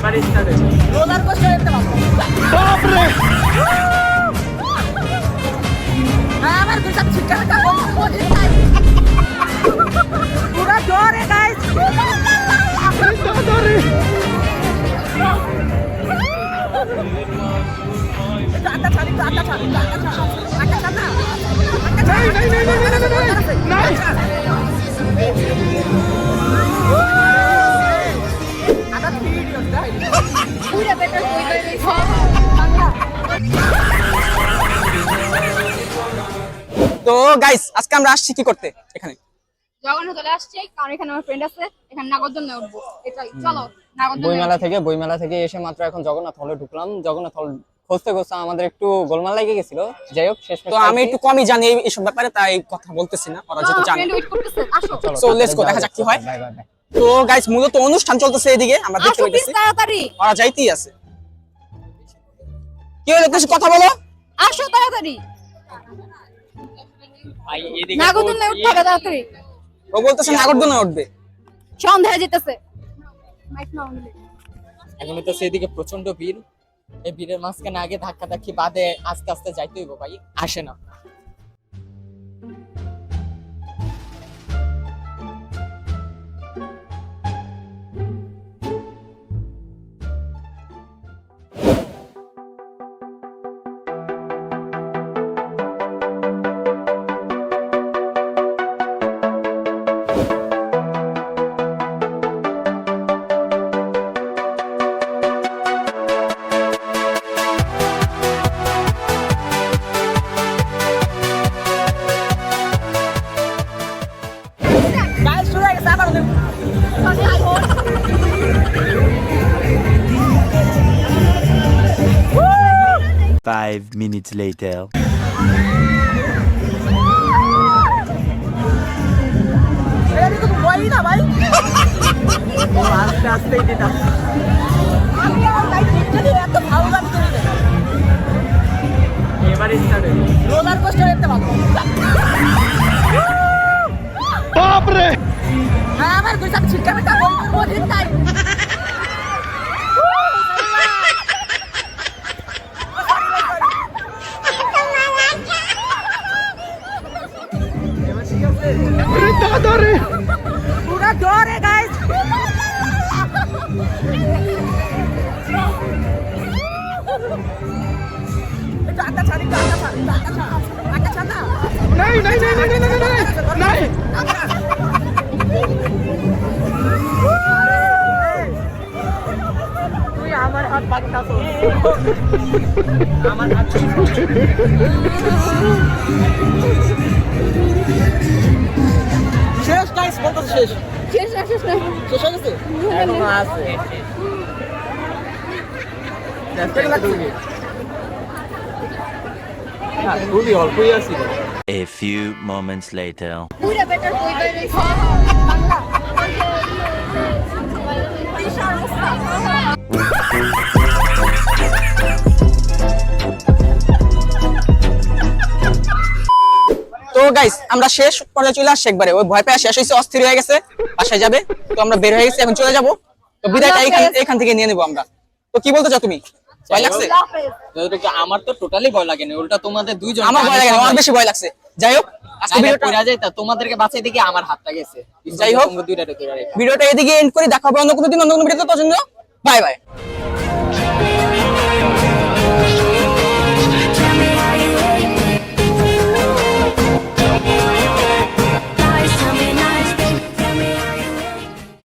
এবারে start roller coaster একটা বাপ রে আমার দুটা চিকেন কা বলি নাই পুরো জোরে গাইস জোরে আটা ছাড়ি আটা ছাড়ি আটা ছাড়ি নাই আটা ভিডিও দাই পুরো বেটার কই কই বাংলা তো গাইস আজকে আমরা আসছি কি করতে এখানে জগন্নাথ চলে আসছে কারণ এখানে আমার ফ্রেন্ড আছে এখানে নাগরদোলনা উঠবো এটাই চলো বইমেলা থেকে এসে মাত্র এখন জগন্নাথ হলে ঢুকলাম। জগন্নাথ হল খুঁজতে খুঁজতে আমাদের একটু গোলমাল লেগে গেছিল। যাই হোক শেষ তো আমি একটু কমই জানি এইসব ব্যাপারে, তাই কথা বলতেছি না, ওরা যেহেতু জানে। ফ্রেন্ড ওয়েট করতেছে আসো সো লেটস গো, দেখা যাক কি হয়। তো গাইস মূলত অনুষ্ঠান চলতেছে এদিকে, আমরা দেখতে আসো পাইতেছি তাড়াতাড়ি ওরা যাইতেই আছে। কি হলো, কিছু কথা বলো। আসো তাড়াতাড়ি ভাই এদিকে নাগরদোলনা উঠতে হবে তাড়াতাড়ি। ও বলতেছে নাগরদোলনা উঠবে। সন্ধ্যা হয়ে যেতেছে মাইক নাও নিলে এখন তো সেদিকে প্রচন্ড ভিড়। এই ভিড়ের মাঝখানে আগে ধাক্কা ধাক্কি বাদে আস্তে আস্তে যাইতে হইব ভাই, আসে না। গাইস শুরু হয়ে গেছে আবার 5 minutes later. এটা তো বই না ভাই, আস্তে আস্তে যেটা আমি আর লাইট দেখতে এত ভালো লাগছে। এবারে স্টার্ট রোলার কোস্টার একটা বাপ রে আমার দুটা চিকেন কা বলি নাই পুরো জোরে গাইস এটা আটা ছাড়ি আটা ছাড়ি নাই তুই আমার হাত বাঁধতাছ, আমার হাত শেষ গাইস, বলতে শেষ শেষ না শেষ হয়ে গেছে, এখনো আছে। খুবই অল্পই আছে। A few moments later. পুরো বেটার কই কই বাংলা বিশাল অবস্থা তো গাইস আমরা শেষ পর্যায়ে চলে আসছি একবারে। ওই ভয় পেয়ে শেষ হয়েছে, অস্থির হয়ে গেছে, বাসায় যাবে। তো আমরা বের হয়ে গেছি, এখন চলে যাবো। তো বিদায়টা এখান থেকে নিয়ে নেবো আমরা। তো কি বলতে চাও তুমি, ভয় লাগছে? আমার তো টোটালি ভয় লাগে না, উল্টা তোমাদের দুইজন আমার ভয় লাগে না, আমার বেশি ভয় লাগছে। যাই হোক আজকে ভিডিওটা তোমাদেরকে বাঁচাই দিকে আমার হাতটা গেছে। যাই হোক দুইটা ভিডিওটা এদিকে এন্ড করে, দেখা হবে অন্য কোনো দিন অন্য কোনো ভিডিওতে। তো বাই বাই।